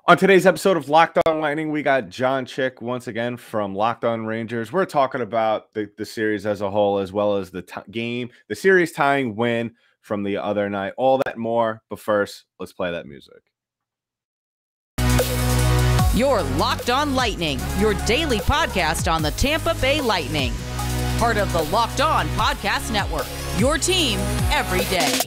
On today's episode of Locked On Lightning, we got John Chik once again from Locked On Rangers. We're talking about the series as a whole, as well as the series tying win from the other night. All that more. But first, let's play that music. You're Locked On Lightning, your daily podcast on the Tampa Bay Lightning. Part of the Locked On Podcast Network, your team every day.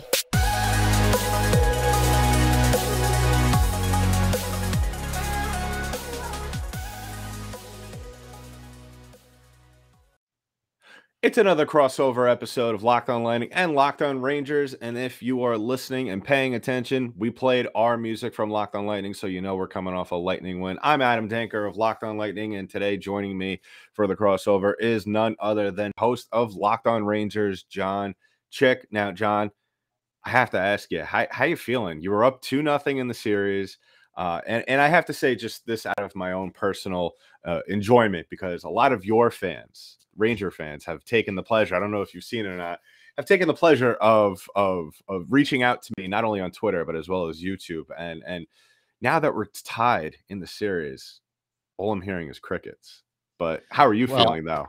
It's another crossover episode of Locked On Lightning and Locked On Rangers. And if you are listening and paying attention, we played our music from Locked On Lightning, so you know we're coming off a Lightning win. I'm Adam Danker of Locked On Lightning, and today joining me for the crossover is none other than host of Locked On Rangers, John Chik. Now, John, I have to ask you, how you feeling? You were up 2-0 in the series. And I have to say just this out of my own personal enjoyment, because a lot of your fans, Ranger fans, have taken the pleasure, I don't know if you've seen it or not, have taken the pleasure of reaching out to me, not only on Twitter, but as well as YouTube. And now that we're tied in the series, all I'm hearing is crickets. But how are you feeling though?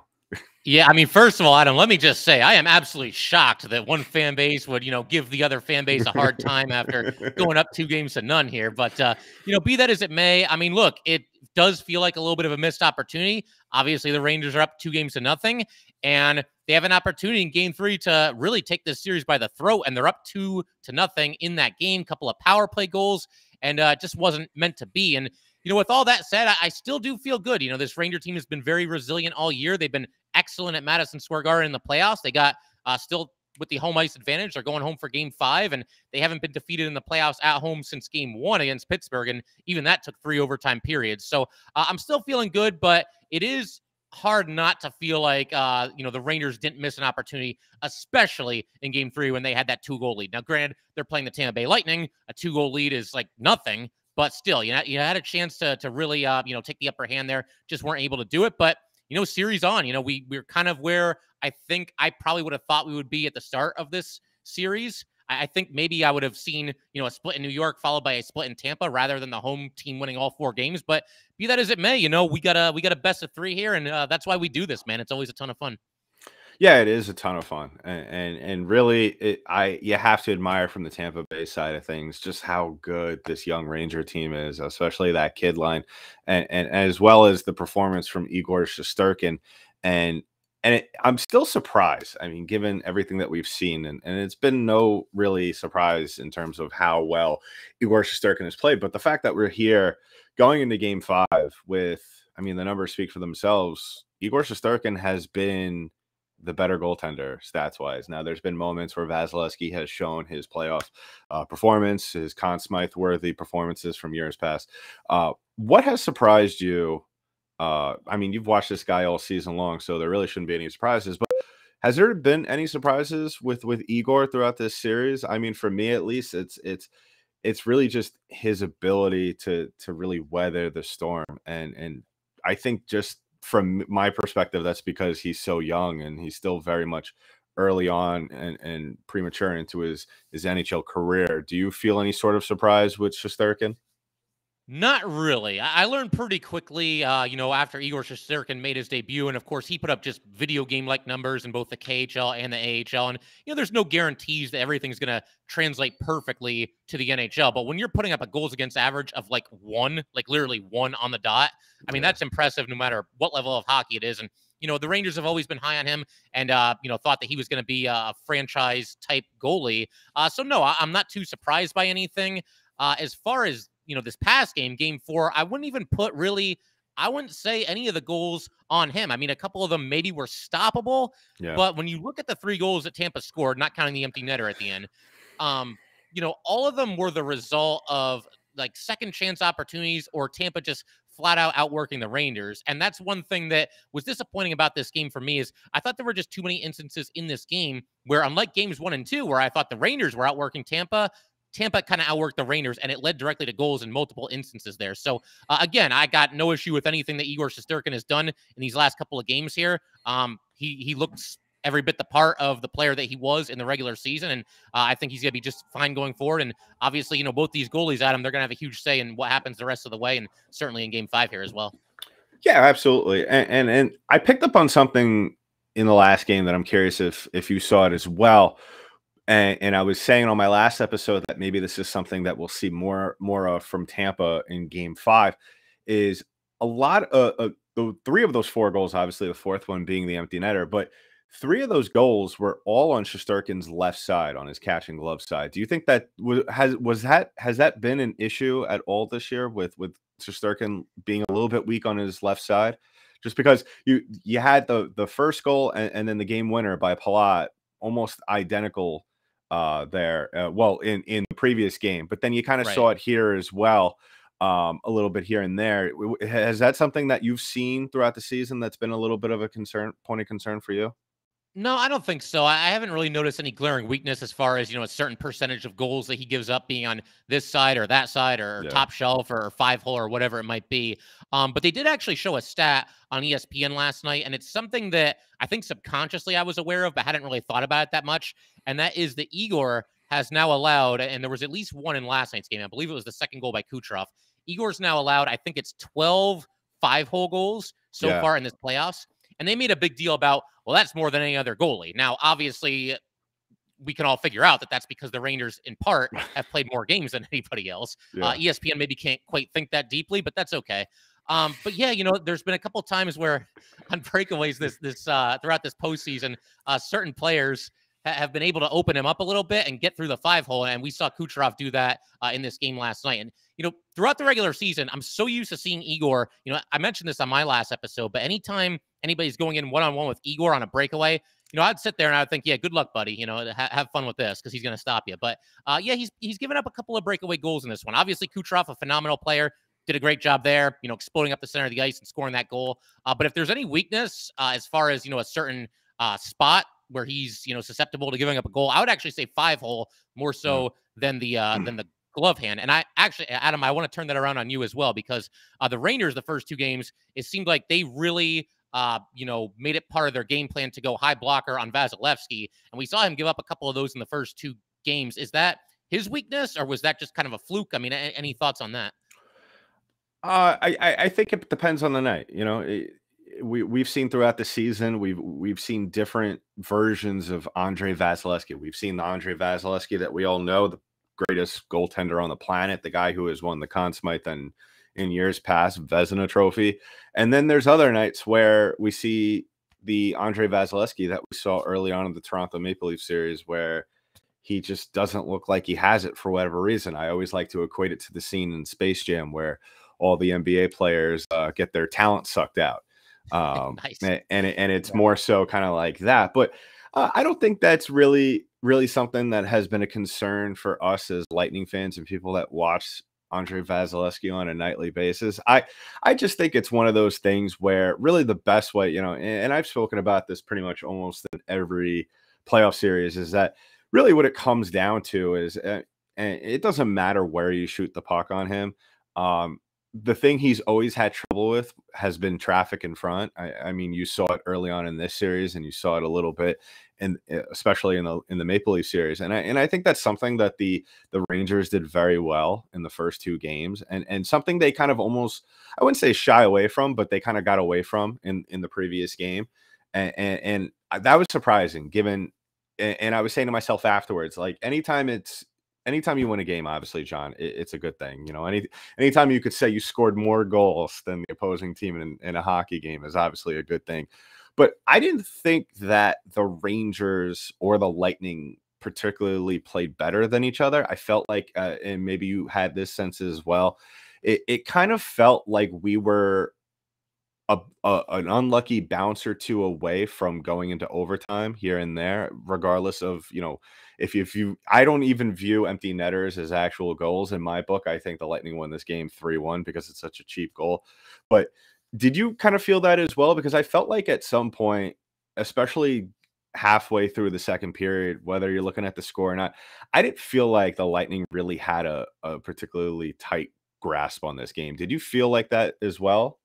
Yeah, I mean, first of all, Adam, let me just say, I am absolutely shocked that one fan base would, give the other fan base a hard time after going up 2-0 here. But, be that as it may, I mean, look, it does feel like a little bit of a missed opportunity. Obviously, the Rangers are up 2-0, and they have an opportunity in Game 3 to really take this series by the throat, and they're up 2-0 in that game. Couple of power play goals, and it just wasn't meant to be. And with all that said, I still do feel good. This Ranger team has been very resilient all year. They've been excellent at Madison Square Garden in the playoffs. They got still with the home ice advantage. They're going home for Game 5, and they haven't been defeated in the playoffs at home since Game 1 against Pittsburgh, and even that took 3 overtime periods. So I'm still feeling good, but it is hard not to feel like, the Rangers didn't miss an opportunity, especially in Game 3 when they had that 2-goal lead. Now, granted, they're playing the Tampa Bay Lightning. A 2-goal lead is like nothing. But still, you had a chance to really, take the upper hand there. Just weren't able to do it. But, series on, we're kind of where I think I probably would have thought we would be at the start of this series. I think maybe I would have seen, a split in New York followed by a split in Tampa rather than the home team winning all 4 games. But be that as it may, we got a best of 3 here. And that's why we do this, man. It's always a ton of fun. Yeah, it is a ton of fun, and really, you have to admire from the Tampa Bay side of things just how good this young Ranger team is, especially that kid line, and as well as the performance from Igor Shesterkin, and I'm still surprised. I mean, given everything that we've seen, and it's been no really surprise in terms of how well Igor Shesterkin has played, but the fact that we're here going into Game 5 with, I mean, the numbers speak for themselves. Igor Shesterkin has been the better goaltender stats wise. Now, there's been moments where Vasilevsky has shown his playoff performance, his Conn Smythe worthy performances from years past. What has surprised you? I mean, you've watched this guy all season long, so there really shouldn't be any surprises, but has there been any surprises with Igor throughout this series? I mean, for me, at least, it's really just his ability to really weather the storm. And I think just from my perspective, that's because he's so young and he's still very much early on and premature into his NHL career. Do you feel any sort of surprise with Shesterkin? Not really. I learned pretty quickly, after Igor Shesterkin made his debut, and of course he put up just video game-like numbers in both the KHL and the AHL, and there's no guarantees that everything's going to translate perfectly to the NHL, but when you're putting up a goals against average of like 1, like literally 1 on the dot, I mean, that's impressive no matter what level of hockey it is, and the Rangers have always been high on him and, thought that he was going to be a franchise-type goalie, so no, I'm not too surprised by anything. As far as this past game, Game 4, I wouldn't even I wouldn't say any of the goals on him. I mean, a couple of them maybe were stoppable, but when you look at the 3 goals that Tampa scored, not counting the empty netter at the end, all of them were the result of like second chance opportunities or Tampa just flat out outworking the Rangers. And that's one thing that was disappointing about this game for me is I thought there were just too many instances in this game where, unlike games 1 and 2, where I thought the Rangers were outworking Tampa kind of outworked the Rangers, and it led directly to goals in multiple instances there. So, again, I got no issue with anything that Igor Shesterkin has done in these last couple of games here. He looks every bit the part of the player that he was in the regular season. And I think he's going to be just fine going forward. And obviously, both these goalies, Adam, they're going to have a huge say in what happens the rest of the way, and certainly in Game 5 here as well. Yeah, absolutely. And I picked up on something in the last game that I'm curious if you saw it as well. And I was saying on my last episode that maybe this is something that we'll see more of from Tampa in Game 5. Is a lot of the 3 of those 4 goals, obviously the 4th one being the empty netter, but 3 of those goals were all on Shesterkin's left side, on his catch and glove side. Do you think that has that been an issue at all this year with Shesterkin being a little bit weak on his left side? Just because you had the first goal and then the game winner by Palat almost identical there. Well, in the previous game, but then you kind of saw it here as well. A little bit here and there. Has that something that you've seen throughout the season that's been a little bit of a point of concern for you? No, I don't think so. I haven't really noticed any glaring weakness as far as, a certain percentage of goals that he gives up being on this side or that side or top shelf or 5-hole or whatever it might be. But they did actually show a stat on ESPN last night, and it's something that I think subconsciously I was aware of, but hadn't really thought about it that much. And that is that Igor has now allowed, and there was at least one in last night's game. I believe it was the second goal by Kucherov. Igor's now allowed, I think it's 12 5-hole goals so far in this playoffs. And they made a big deal about, well, that's more than any other goalie. Now, obviously, we can all figure out that that's because the Rangers, in part, have played more games than anybody else. ESPN maybe can't quite think that deeply, but that's okay. But yeah, there's been a couple times where on breakaways throughout this postseason, certain players have been able to open him up a little bit and get through the 5-hole. And we saw Kucherov do that in this game last night. And, throughout the regular season, I'm so used to seeing Igor. I mentioned this on my last episode, but anytime anybody's going in one-on-one with Igor on a breakaway, I'd sit there and I'd think, yeah, good luck, buddy. Have fun with this because he's going to stop you. But yeah, he's given up a couple of breakaway goals in this one. Obviously, Kucherov, a phenomenal player, did a great job there, exploding up the center of the ice and scoring that goal. But if there's any weakness as far as, a certain spot where he's, susceptible to giving up a goal, I would actually say 5-hole more so than the glove hand. And I actually, Adam, I want to turn that around on you as well, because the Rangers, the first 2 games, it seemed like they really, made it part of their game plan to go high blocker on Vasilevsky. And we saw him give up a couple of those in the first 2 games. Is that his weakness, or was that just kind of a fluke? I mean, any thoughts on that? I think it depends on the night. We've seen throughout the season, we've seen different versions of Ondrej Vasilevsky. We've seen the Ondrej Vasilevsky that we all know, the greatest goaltender on the planet, the guy who has won the Conn Smythe and in years past Vezina Trophy. And then there's other nights where we see the Ondrej Vasilevsky that we saw early on in the Toronto Maple Leaf series, where he just doesn't look like he has it for whatever reason. I always like to equate it to the scene in Space Jam where all the NBA players get their talent sucked out. Nice. And it's more so kind of like that. But I don't think that's really something that has been a concern for us as Lightning fans and people that watch Ondrej Vasilevsky on a nightly basis. I just think it's one of those things where really the best way, and I've spoken about this pretty much almost in every playoff series, is that really what it comes down to is, and it doesn't matter where you shoot the puck on him. The thing he's always had trouble with has been traffic in front. I mean, you saw it early on in this series, and you saw it a little bit, and especially in the Maple Leaf series. And I think that's something that the Rangers did very well in the first 2 games, and something they kind of almost, I wouldn't say shy away from, but they kind of got away from in the previous game, and that was surprising given. And I was saying to myself afterwards, like anytime you win a game, obviously, John, it's a good thing. Anytime you could say you scored more goals than the opposing team in a hockey game is obviously a good thing. But I didn't think that the Rangers or the Lightning particularly played better than each other. I felt like, and maybe you had this sense as well, it kind of felt like we were an unlucky bounce or 2 away from going into overtime here and there, regardless of, if you, I don't even view empty netters as actual goals in my book. I think the Lightning won this game 3-1 because it's such a cheap goal. But did you kind of feel that as well? Because I felt like at some point, especially halfway through the second period, whether you're looking at the score or not, I didn't feel like the Lightning really had a particularly tight grasp on this game. Did you feel like that as well?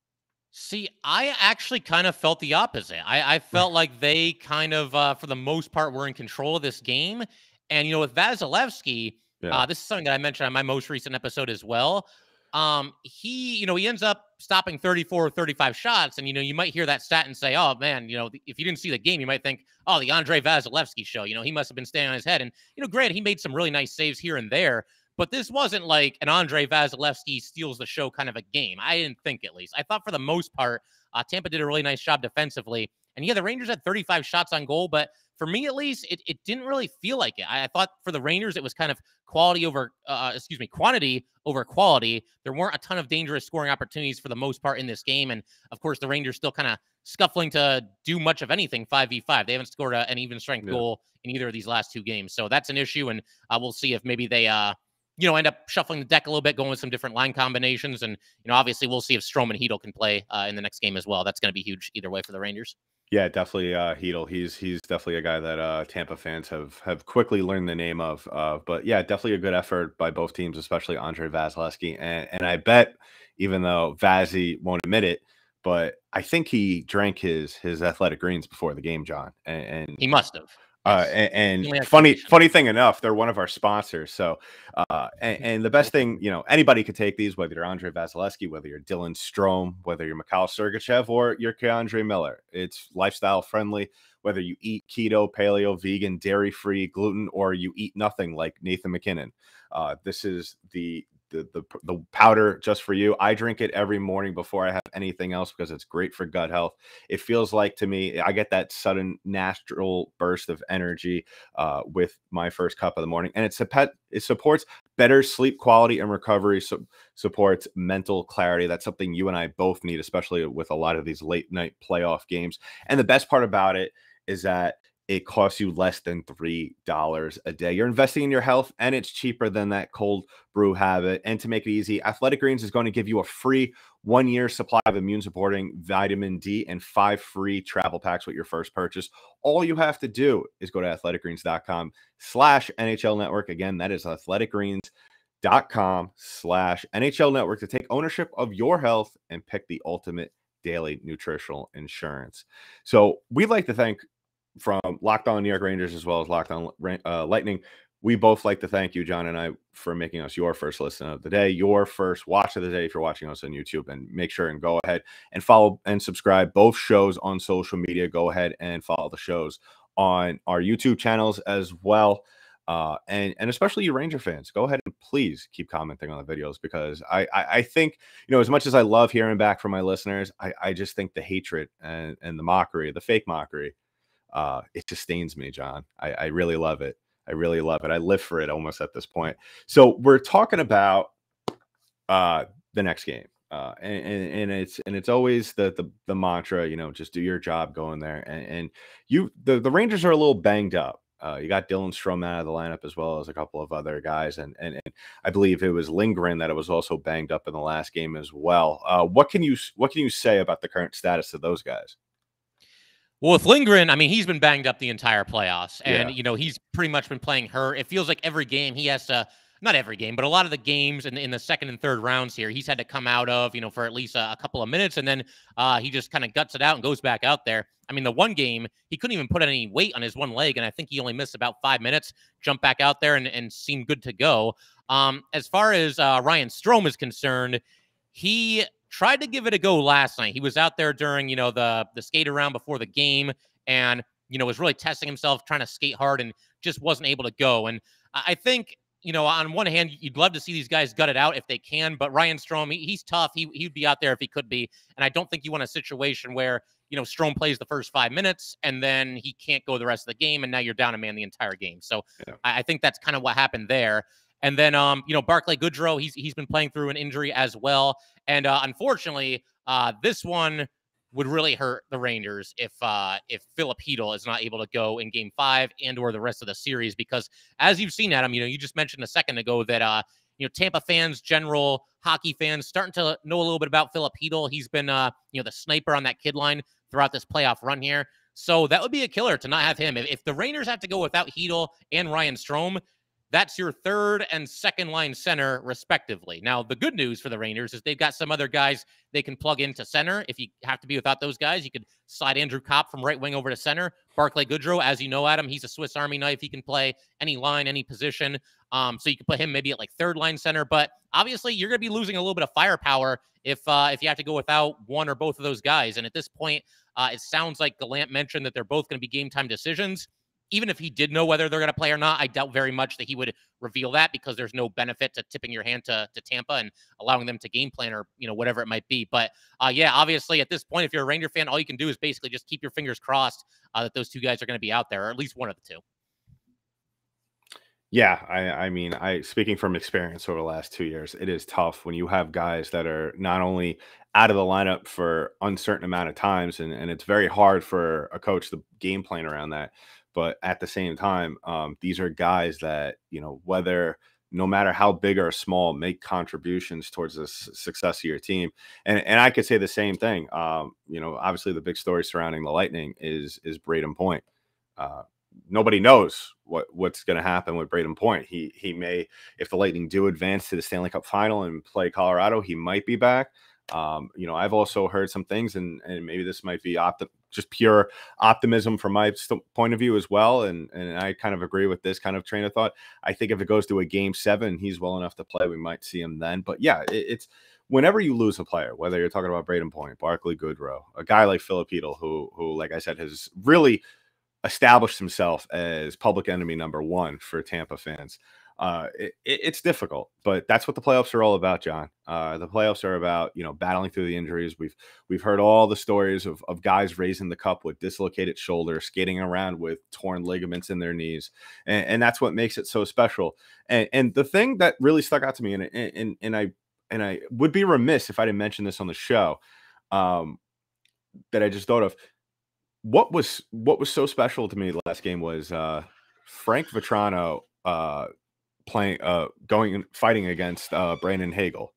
See, I actually kind of felt the opposite. I felt like they kind of, for the most part, were in control of this game. And, with Vasilevsky, Yeah. this is something that I mentioned on my most recent episode as well. He ends up stopping 34 or 35 shots. And, you might hear that stat and say, oh, man, if you didn't see the game, you might think, oh, the Ondrej Vasilevsky show. He must have been staying on his head. And, granted, he made some really nice saves here and there. But this wasn't like an Ondrej Vasilevsky steals the show kind of a game. I didn't think, at least. I thought for the most part, Tampa did a really nice job defensively. And yeah, the Rangers had 35 shots on goal, but for me at least, it didn't really feel like it. I thought for the Rangers, it was kind of quantity over quality. There weren't a ton of dangerous scoring opportunities for the most part in this game. And of course, the Rangers still kind of scuffling to do much of anything 5v5. They haven't scored an even strength goal in either of these last two games. So that's an issue. And we'll see if maybe they, end up shuffling the deck a little bit, going with some different line combinations. And, obviously we'll see if Strome and Hedel can play in the next game as well. That's going to be huge either way for the Rangers. Yeah, definitely Hedel. He's definitely a guy that Tampa fans have quickly learned the name of. But yeah, definitely a good effort by both teams, especially Ondrej Vasilevsky. And I bet, even though Vazzy won't admit it, but I think he drank his Athletic Greens before the game, John. And he must have. And funny thing enough, they're one of our sponsors. So, and the best thing, anybody could take these, whether you're Ondrej Vasilevsky, whether you're Dylan Strome, whether you're Mikhail Sergachev, or you're Keandre Miller. It's lifestyle friendly, whether you eat keto, paleo, vegan, dairy free, gluten, or you eat nothing like Nathan McKinnon. This is the powder just for you. I drink it every morning before I have anything else because it's great for gut health. It feels like, to me, I get that sudden natural burst of energy with my first cup of the morning, and it supports better sleep quality and recovery, supports mental clarity. That's something you and I both need, especially with a lot of these late night playoff games. And the best part about it is that it costs you less than $3 a day. You're investing in your health, and it's cheaper than that cold brew habit. And to make it easy, Athletic Greens is going to give you a free 1-year supply of immune-supporting vitamin D and 5 free travel packs with your first purchase. All you have to do is go to athleticgreens.com/NHL Network. Again, that is athleticgreens.com/NHL Network to take ownership of your health and pick the ultimate daily nutritional insurance. So we'd like to thank, from Locked On New York Rangers as well as Locked On Lightning, we both like to thank you, John and I, for making us your first listen of the day, your first watch of the day if you're watching us on YouTube. And make sure and go ahead and follow and subscribe both shows on social media. Go ahead and follow the shows on our YouTube channels as well. And especially you Ranger fans, go ahead and please keep commenting on the videos, because I think, as much as I love hearing back from my listeners, I just think the hatred and the mockery, the fake mockery, it sustains me, John. I really love it. I really love it. I live for it almost at this point. So we're talking about the next game. And it's always the mantra, just do your job, go in there. And the Rangers are a little banged up. You got Dylan Strome out of the lineup, as well as a couple of other guys. And I believe it was Lindgren that was also banged up in the last game as well. What can you say about the current status of those guys? Well, with Lindgren, I mean, he's been banged up the entire playoffs, and, he's pretty much been playing hurt. It feels like every game he has to, not every game, but a lot of the games in the second and third rounds here, he's had to come out of, for at least a couple of minutes, and then he just kind of guts it out and goes back out there. I mean, the one game, he couldn't even put any weight on his one leg, and I think he only missed about 5 minutes, jumped back out there and seemed good to go. As far as Ryan Strome is concerned, he tried to give it a go last night. He was out there during, the skate around before the game, and, was really testing himself, trying to skate hard, and just wasn't able to go. And I think, on one hand, you'd love to see these guys gut it out if they can, but Ryan Strome, he's tough. He'd be out there if he could be. And I don't think you want a situation where, Strome plays the first 5 minutes and then he can't go the rest of the game, and now you're down a man the entire game. So yeah. I think that's kind of what happened there. And then, Barclay Goodrow, he's been playing through an injury as well. And unfortunately, this one would really hurt the Rangers if Philip Hedel is not able to go in Game 5 and or the rest of the series, because as you've seen, Adam, you just mentioned a second ago that Tampa fans, general hockey fans, starting to know a little bit about Philip Hedel. He's been the sniper on that kid line throughout this playoff run here. So that would be a killer to not have him. If the Rangers have to go without Hedel and Ryan Strome, that's your third and second line center, respectively. Now, the good news for the Rangers is they've got some other guys they can plug into center. If you have to be without those guys, you could slide Andrew Kopp from right wing over to center. Barclay Goodrow, as you know, Adam, he's a Swiss Army knife. He can play any line, any position. So you can put him maybe at like third line center. But obviously, you're going to be losing a little bit of firepower if you have to go without one or both of those guys. And at this point, it sounds like Gallant mentioned that they're both going to be game time decisions. Even if he did know whether they're going to play or not, I doubt very much that he would reveal that, because there's no benefit to tipping your hand to Tampa and allowing them to game plan, or, whatever it might be. But yeah, obviously at this point, if you're a Ranger fan, all you can do is basically just keep your fingers crossed that those two guys are going to be out there, or at least one of the two. Yeah, I mean, speaking from experience over the last 2 years, it is tough when you have guys that are not only out of the lineup for uncertain amount of times, and it's very hard for a coach to game plan around that. But at the same time, these are guys that, whether no matter how big or small, make contributions towards the success of your team. And I could say the same thing. Obviously the big story surrounding the Lightning is Braden Point. Nobody knows what's going to happen with Braden Point. He may, if the Lightning do advance to the Stanley Cup final and play Colorado, he might be back. I've also heard some things, and maybe this might be just pure optimism from my point of view as well. And I kind of agree with this kind of train of thought. I think if it goes to a game 7, he's well enough to play, we might see him then. But yeah, it's whenever you lose a player, whether you're talking about Braden Point, Barclay Goodrow, a guy like Filipino, who, like I said, has really established himself as public enemy number 1 for Tampa fans. It's difficult, but that's what the playoffs are all about, John. The playoffs are about, battling through the injuries. We've heard all the stories of guys raising the cup with dislocated shoulders, skating around with torn ligaments in their knees. And that's what makes it so special. And the thing that really stuck out to me, and I would be remiss if I didn't mention this on the show, that I just thought of, what was so special to me last game was Frank Vatrano fighting against Brandon Hagel.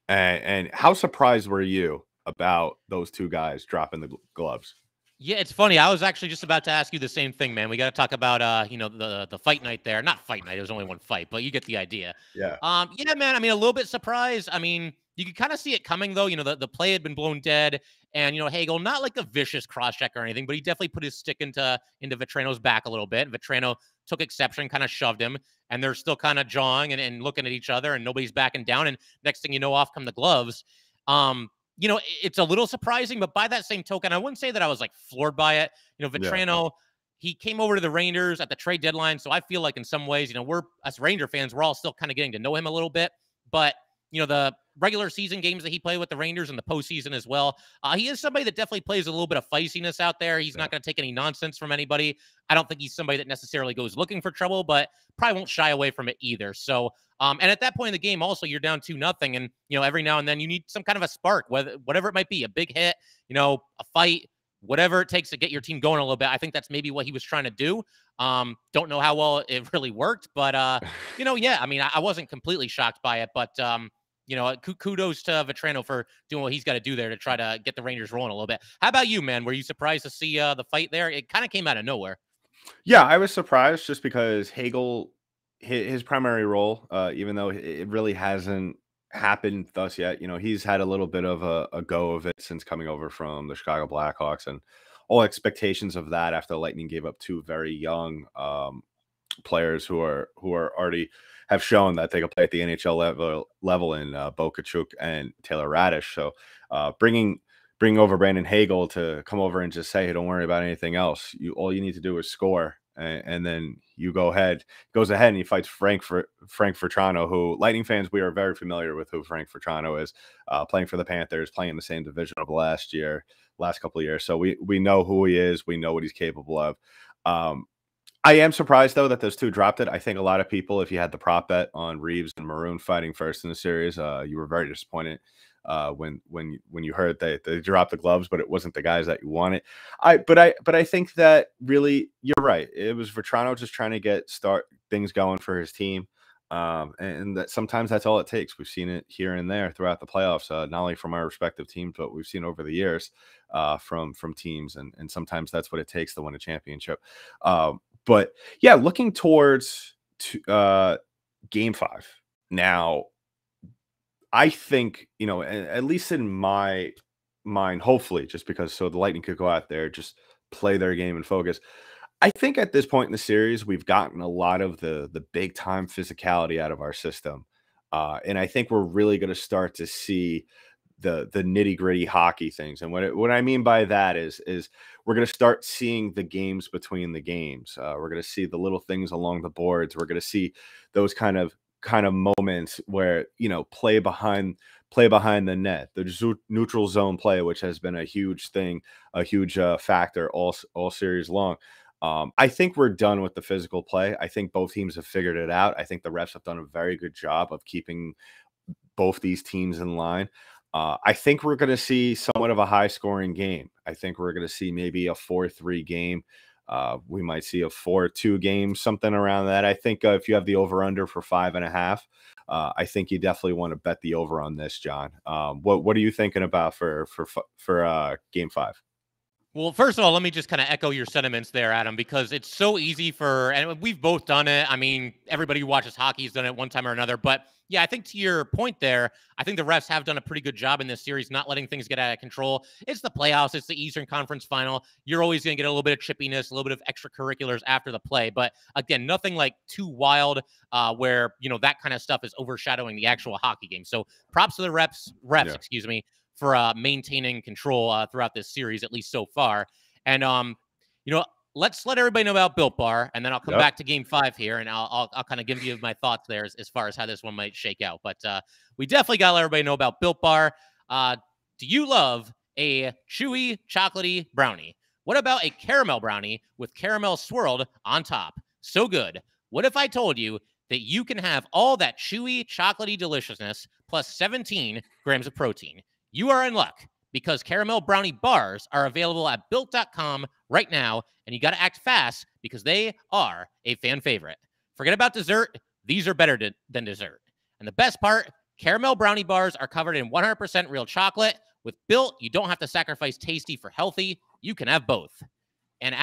And how surprised were you about those two guys dropping the gloves? Yeah, it's funny. I was actually just about to ask you the same thing, man. We got to talk about the fight night there. Not fight night, it was only one fight, but you get the idea. Yeah. Yeah, man. I mean, a little bit surprised. I mean, you could kind of see it coming, though. The play had been blown dead, and Hagel, not like a vicious cross check or anything, but he definitely put his stick into Vatrano's back a little bit. Vatrano took exception, kind of shoved him, and they're still kind of jawing and looking at each other, and nobody's backing down. And next thing you know, off come the gloves. It's a little surprising, but by that same token, I wouldn't say that I was like floored by it. Vatrano, he came over to the Rangers at the trade deadline. So I feel like in some ways, we're, as Ranger fans, we're all still kind of getting to know him a little bit. But, the regular season games that he played with the Rangers and the postseason as well, he is somebody that definitely plays a little bit of feistiness out there. He's not going to take any nonsense from anybody. I don't think he's somebody that necessarily goes looking for trouble, but probably won't shy away from it either. So, and at that point in the game, also, you're down 2-0, and, every now and then you need some kind of a spark, whatever it might be, a big hit, a fight, whatever it takes to get your team going a little bit. I think that's maybe what he was trying to do. Don't know how well it really worked, but, yeah, I mean, I wasn't completely shocked by it, but, kudos to Vatrano for doing what he's got to do there to try to get the Rangers rolling a little bit. How about you, man? Were you surprised to see the fight there? It kind of came out of nowhere. Yeah, I was surprised just because Hagel, his primary role, even though it really hasn't happened thus yet, he's had a little bit of a go of it since coming over from the Chicago Blackhawks, and all expectations of that after the Lightning gave up 2 very young players who are already have shown that they can play at the NHL level in Bo Kachuk and Taylor Radish. So bringing over Brandon Hagel to come over and just say, hey, don't worry about anything else. All you need to do is score. And then you goes ahead and he fights Frank Vatrano, who Lightning fans, we are very familiar with who Frank Vatrano is, playing for the Panthers, playing in the same division of last couple of years. So we know who he is. We know what he's capable of. I am surprised, though, that those two dropped it. I think a lot of people, if you had the prop bet on Reeves and Maroon fighting first in the series, you were very disappointed when you heard that they dropped the gloves, but it wasn't the guys that you wanted. But I think that really, you're right. It was Vatrano just trying to start things going for his team. And that sometimes that's all it takes. We've seen it here and there throughout the playoffs, not only from our respective teams, but we've seen over the years from teams. And sometimes that's what it takes to win a championship. But yeah, looking towards to game 5. Now, I think, at least in my mind, hopefully, just because so the Lightning could go out there, just play their game and focus. I think at this point in the series, we've gotten a lot of the big time physicality out of our system. And I think we're really going to start to see the nitty gritty hockey things. And what I mean by that is we're going to start seeing the games between the games. We're going to see the little things along the boards. We're going to see those kind of moments where, play behind the net, the neutral zone play, which has been a huge thing, a huge factor all series long. I think we're done with the physical play. I think both teams have figured it out. I think the refs have done a very good job of keeping both these teams in line. I think we're going to see somewhat of a high scoring game. I think we're going to see maybe a 4-3 game. We might see a 4-2 game, something around that. I think if you have the over under for 5.5, I think you definitely want to bet the over on this, John. What are you thinking about for game 5? Well, first of all, let me just kind of echo your sentiments there, Adam, because it's so easy and we've both done it. I mean, everybody who watches hockey has done it one time or another. But yeah, I think to your point there, I think the refs have done a pretty good job in this series, not letting things get out of control. It's the playoffs. It's the Eastern Conference Final. You're always going to get a little bit of chippiness, a little bit of extracurriculars after the play. But again, nothing like too wild where, that kind of stuff is overshadowing the actual hockey game. So props to the refs, Yeah. excuse me, for maintaining control throughout this series, at least so far. And, let's let everybody know about Built Bar, and then I'll come back to game 5 here, and I'll kind of give you my thoughts there as far as how this one might shake out. But we definitely got to let everybody know about Built Bar. Do you love a chewy, chocolatey brownie? What about a caramel brownie with caramel swirled on top? So good. What if I told you that you can have all that chewy, chocolatey deliciousness plus 17 grams of protein? You are in luck because caramel brownie bars are available at built.com right now, and you got to act fast because they are a fan favorite. Forget about dessert. These are better than dessert. And the best part, caramel brownie bars are covered in 100% real chocolate. With Built, you don't have to sacrifice tasty for healthy. You can have both. And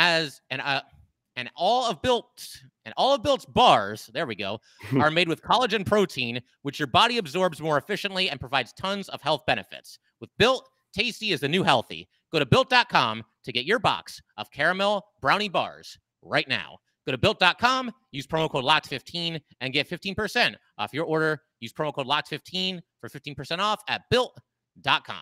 all of Built's bars, there we go, are made with collagen protein, which your body absorbs more efficiently and provides tons of health benefits. With Built, tasty is the new healthy. Go to Built.com to get your box of caramel brownie bars right now. Go to Built.com, use promo code LOCKED15, and get 15% off your order. Use promo code LOCKED15 for 15% off at Built.com.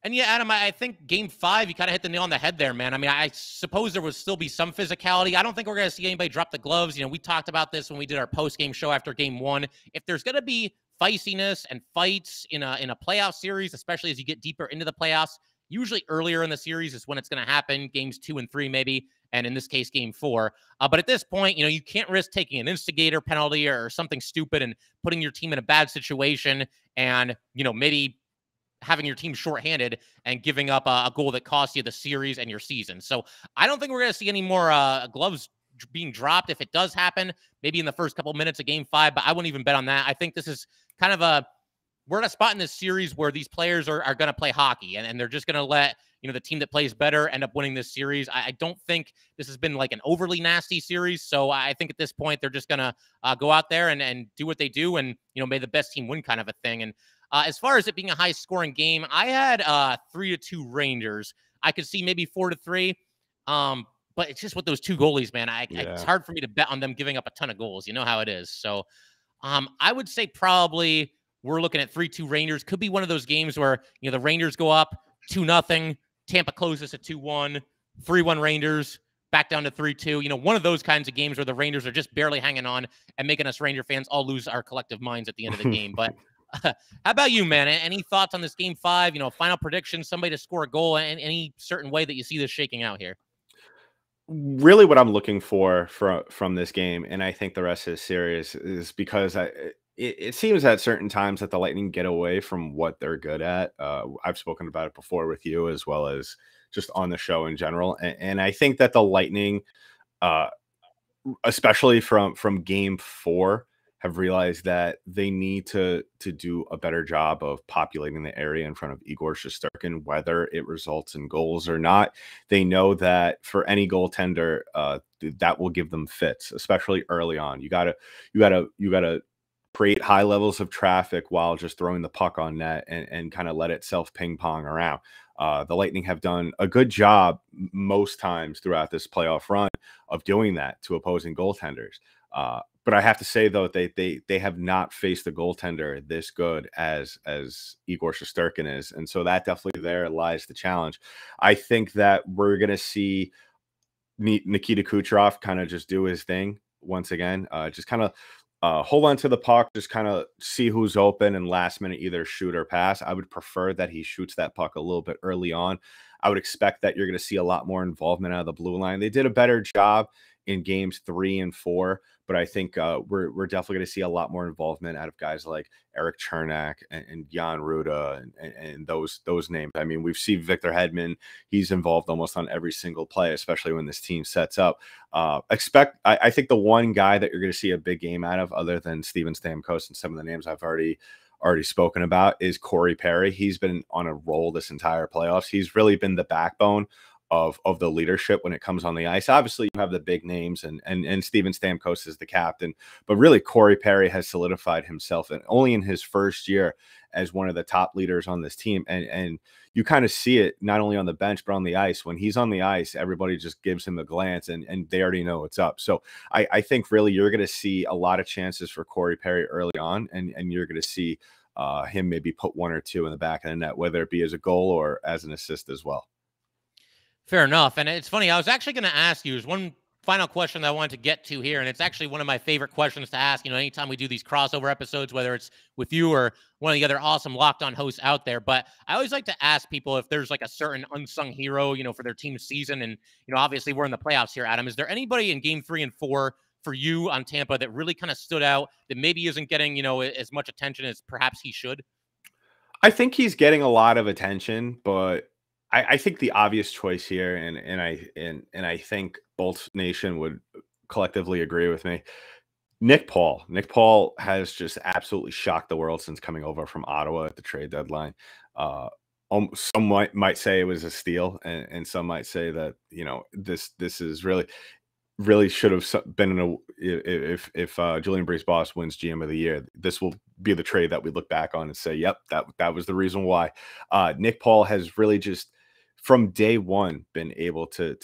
And yeah, Adam, I think game 5, you kind of hit the nail on the head there, man. I mean, I suppose there would still be some physicality. I don't think we're going to see anybody drop the gloves. We talked about this when we did our post-game show after game 1. If there's going to be feistiness and fights in a playoff series, especially as you get deeper into the playoffs, usually earlier in the series is when it's going to happen, games 2 and 3 maybe, and in this case, game 4. But at this point, you can't risk taking an instigator penalty or something stupid and putting your team in a bad situation and, maybe having your team shorthanded and giving up a goal that costs you the series and your season. So I don't think we're going to see any more gloves being dropped. If it does happen, maybe in the first couple minutes of game 5, but I wouldn't even bet on that. I think this is kind of we're at a spot in this series where these players are going to play hockey and they're just going to let, the team that plays better end up winning this series. I don't think this has been like an overly nasty series. So I think at this point, they're just going to go out there and do what they do. And, may the best team win kind of a thing. And as far as it being a high scoring game, I had 3-2 Rangers. I could see maybe 4-3. But it's just with those two goalies, man, it's hard for me to bet on them giving up a ton of goals. You know how it is. So I would say probably we're looking at 3-2 Rangers. Could be one of those games where, the Rangers go up 2-0. Tampa closes at 2-1, 3-1 Rangers, back down to 3-2. One of those kinds of games where the Rangers are just barely hanging on and making us Ranger fans all lose our collective minds at the end of the game. But how about you, man? Any thoughts on this game 5? Final prediction, somebody to score a goal in any certain way that you see this shaking out here? Really what I'm looking for from this game, and I think the rest of the series, is because it seems at certain times that the Lightning get away from what they're good at. I've spoken about it before with you as well as just on the show in general. And I think that the Lightning, especially from game 4, have realized that they need to do a better job of populating the area in front of Igor Shesterkin, whether it results in goals or not. They know that for any goaltender, that will give them fits, especially early on. You gotta create high levels of traffic while just throwing the puck on net and kind of let it self ping pong around. The Lightning have done a good job most times throughout this playoff run of doing that to opposing goaltenders. But I have to say though, they have not faced a goaltender this good as Igor Shesterkin is, and so that definitely there lies the challenge. I think that we're gonna see Nikita Kucherov kind of just do his thing once again. Just kind of hold on to the puck, just kind of see who's open and last minute either shoot or pass. I would prefer that he shoots that puck a little bit early on. I would expect that you're going to see a lot more involvement out of the blue line. They did a better job in games 3 and 4, but I think we're definitely going to see a lot more involvement out of guys like Eric Chernak and Jan Ruda and those names. I mean, we've seen Victor Hedman. He's involved almost on every single play, especially when this team sets up. I think the one guy that you're going to see a big game out of, other than Steven Stamkos and some of the names I've already spoken about, is Corey Perry. He's been on a roll this entire playoffs. He's really been the backbone of the leadership when it comes on the ice. Obviously, you have the big names and Steven Stamkos is the captain, but really Corey Perry has solidified himself and only in his first year as one of the top leaders on this team. And you kind of see it not only on the bench, but on the ice. When he's on the ice, everybody just gives him a glance and they already know what's up. So I think really you're going to see a lot of chances for Corey Perry early on, and you're going to see him maybe put 1 or 2 in the back of the net, whether it be as a goal or as an assist as well. Fair enough. And it's funny, I was actually going to ask you, there's one final question that I wanted to get to here, and it's actually one of my favorite questions to ask, anytime we do these crossover episodes, whether it's with you or one of the other awesome Locked On hosts out there. But I always like to ask people if there's like a certain unsung hero, for their team's season. And, obviously we're in the playoffs here, Adam. Is there anybody in game 3 and 4 for you on Tampa that really kind of stood out that maybe isn't getting, as much attention as perhaps he should? I think he's getting a lot of attention, but I think the obvious choice here, and I think Bolts Nation would collectively agree with me. Nick Paul. Nick Paul has just absolutely shocked the world since coming over from Ottawa at the trade deadline. Some might say it was a steal, and some might say that this is really should have been in a, if Julian Brees-Boss wins GM of the year, this will be the trade that we look back on and say, yep, that was the reason why. Nick Paul has really just from day one been able to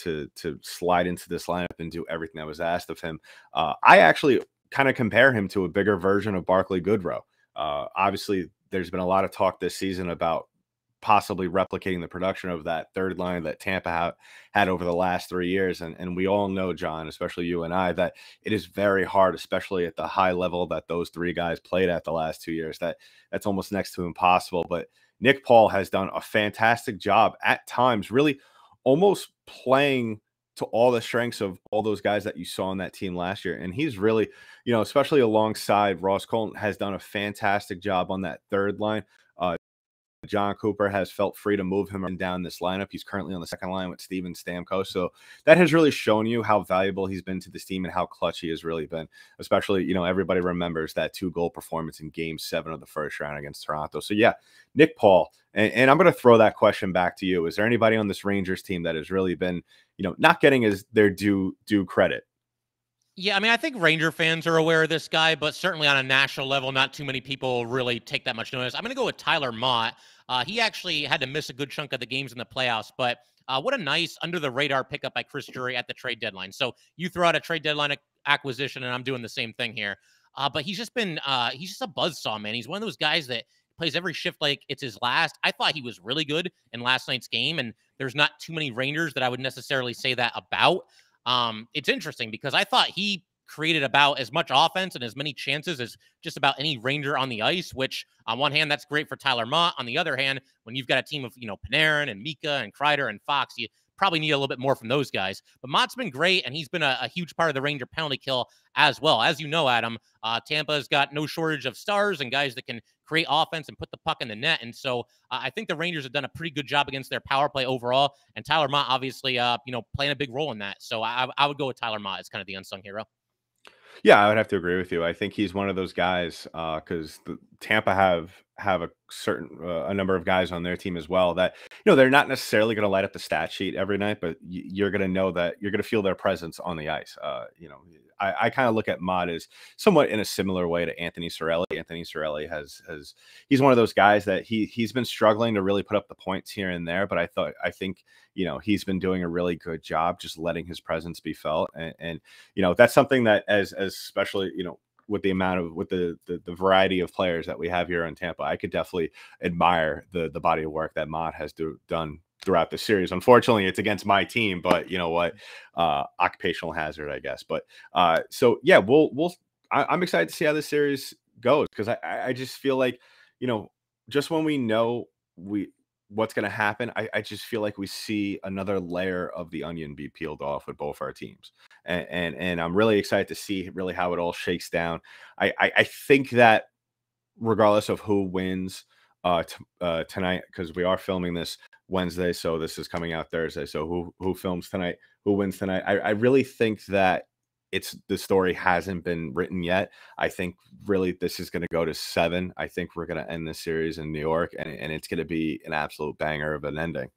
slide into this lineup and do everything that was asked of him. I actually kind of compare him to a bigger version of Barclay Goodrow. Obviously, there's been a lot of talk this season about possibly replicating the production of that third line that Tampa had over the last 3 years. And we all know, John, especially you and I, that it is very hard, especially at the high level that those 3 guys played at the last 2 years. That's almost next to impossible. But Nick Paul has done a fantastic job at times, really almost playing to all the strengths of all those guys that you saw on that team last year. And he's really, especially alongside Ross Colton, has done a fantastic job on that third line. John Cooper has felt free to move him down this lineup. He's currently on the second line with Steven Stamkos. So that has really shown you how valuable he's been to this team and how clutch he has really been. Especially, everybody remembers that 2-goal performance in game 7 of the first round against Toronto. So yeah, Nick Paul. And I'm going to throw that question back to you. Is there anybody on this Rangers team that has really been, not getting their due credit? Yeah, I mean, I think Ranger fans are aware of this guy, but certainly on a national level, not too many people really take that much notice. I'm going to go with Tyler Mott. He actually had to miss a good chunk of the games in the playoffs, but what a nice under-the-radar pickup by Chris Drury at the trade deadline. So you throw out a trade deadline acquisition, and I'm doing the same thing here. But he's just been he's just a buzzsaw, man. He's one of those guys that plays every shift like it's his last. I thought he was really good in last night's game, and there's not too many Rangers that I would necessarily say that about. It's interesting because I thought he created about as much offense and as many chances as just about any Ranger on the ice, which on one hand, that's great for Tyler Mott. On the other hand, when you've got a team of, Panarin and Mika and Kreider and Fox, you probably need a little bit more from those guys. But Mott's been great, and he's been a huge part of the Ranger penalty kill as well. As you know, Adam, Tampa's got no shortage of stars and guys that can create offense and put the puck in the net. And so I think the Rangers have done a pretty good job against their power play overall. And Tyler Mott, obviously, playing a big role in that. So I would go with Tyler Mott as kind of the unsung hero. Yeah, I would have to agree with you. I think he's one of those guys because the Tampa have a certain a number of guys on their team as well that they're not necessarily going to light up the stat sheet every night, but you're going to know that you're going to feel their presence on the ice. I kind of look at Mod as somewhat in a similar way to Anthony Cirelli. Anthony Cirelli has he's one of those guys that he's been struggling to really put up the points here and there, but I think he's been doing a really good job just letting his presence be felt, and that's something that as especially with the amount of with the variety of players that we have here in Tampa, I could definitely admire the body of work that Mott has done throughout the series. Unfortunately, it's against my team, but you know what, occupational hazard, I guess. But so yeah, I'm excited to see how this series goes because I just feel like just when we know what's going to happen, I just feel like we see another layer of the onion be peeled off with both our teams, and I'm really excited to see really how it all shakes down. I think that regardless of who wins tonight, because we are filming this Wednesday, so this is coming out Thursday. So who films tonight? Who wins tonight? I really think that the story hasn't been written yet. I think really this is going to go to 7. I think we're going to end this series in New York, and it's going to be an absolute banger of an ending.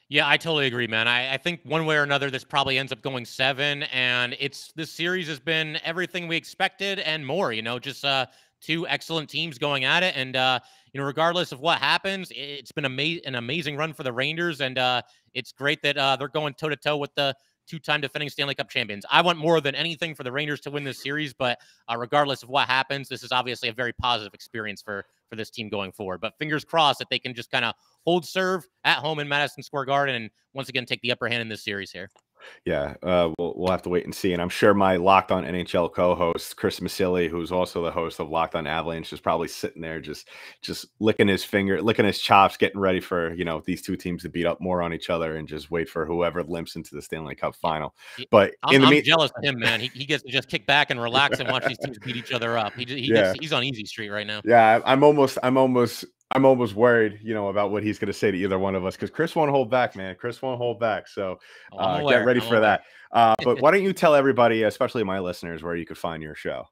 Yeah, I totally agree, man. I think one way or another, this probably ends up going 7, and this series has been everything we expected and more. Just two excellent teams going at it, and regardless of what happens, it's been an amazing run for the Rangers, and it's great that they're going toe to toe with the two-time defending Stanley Cup champions. I want more than anything for the Rangers to win this series, but regardless of what happens, this is obviously a very positive experience for this team going forward. But fingers crossed that they can just kind of hold serve at home in Madison Square Garden and once again take the upper hand in this series here. Yeah, we'll have to wait and see. And I'm sure my Locked On NHL co-host Chris Masilli, who's also the host of Locked On Avalanche, is probably sitting there just licking his chops, getting ready for these two teams to beat up more on each other and just wait for whoever limps into the Stanley Cup final. But I'm jealous of him, man. He gets to just kick back and relax and watch these teams beat each other up. He's on easy street right now. Yeah, I'm almost worried, about what he's going to say to either one of us because Chris won't hold back, man. Chris won't hold back. So get ready for that. But why don't you tell everybody, especially my listeners, where you could find your show?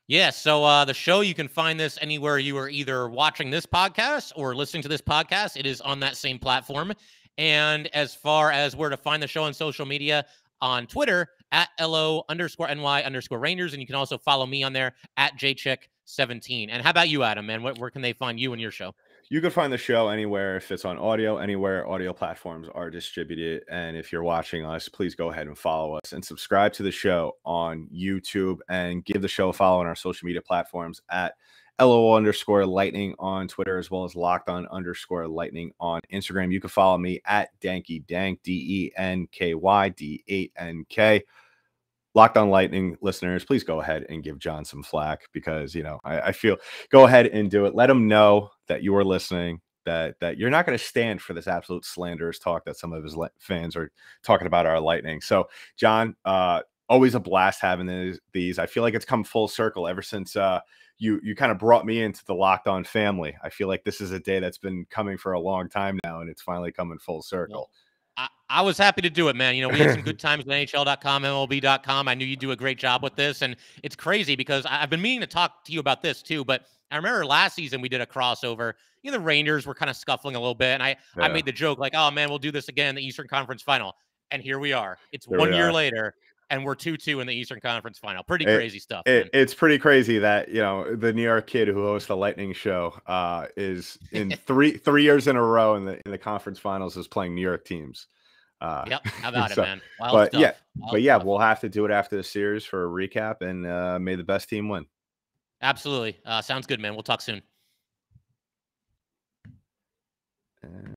Yeah, so the show, you can find this anywhere you are either watching this podcast or listening to this podcast. It is on that same platform. And as far as where to find the show on social media, on Twitter, at LO_NY_Rangers. And you can also follow me on there at JChick17. And how about you, Adam, man? Where can they find you and your show? You can find the show anywhere if it's on audio, anywhere audio platforms are distributed. And if you're watching us, please go ahead and follow us and subscribe to the show on YouTube and give the show a follow on our social media platforms at LO_Lightning on Twitter, as well as LockedOn_Lightning on Instagram. You can follow me at Danky Dank, DENKYD8NK. Locked On Lightning listeners, please go ahead and give John some flack because, I feel go ahead and do it. Let him know that you are listening, that you're not going to stand for this absolute slanderous talk that some of his fans are talking about our Lightning. So, John, always a blast having these. I feel like it's come full circle ever since you kind of brought me into the Locked On family. I feel like this is a day that's been coming for a long time now, and it's finally coming full circle. I was happy to do it, man. We had some good times at NHL.com, MLB.com. I knew you'd do a great job with this. And it's crazy because I've been meaning to talk to you about this too. But I remember last season we did a crossover. The Rangers were kind of scuffling a little bit. And I made the joke like, oh, man, we'll do this again in the Eastern Conference Final. And here we are. It's 1 year later. And we're 2-2 in the Eastern Conference Final. Pretty crazy stuff. It's pretty crazy that the New York kid who hosts the Lightning show is in three years in a row in the conference finals is playing New York teams. Yep. How about it, man? Wild stuff. We'll have to do it after the series for a recap, and may the best team win. Absolutely. Sounds good, man. We'll talk soon.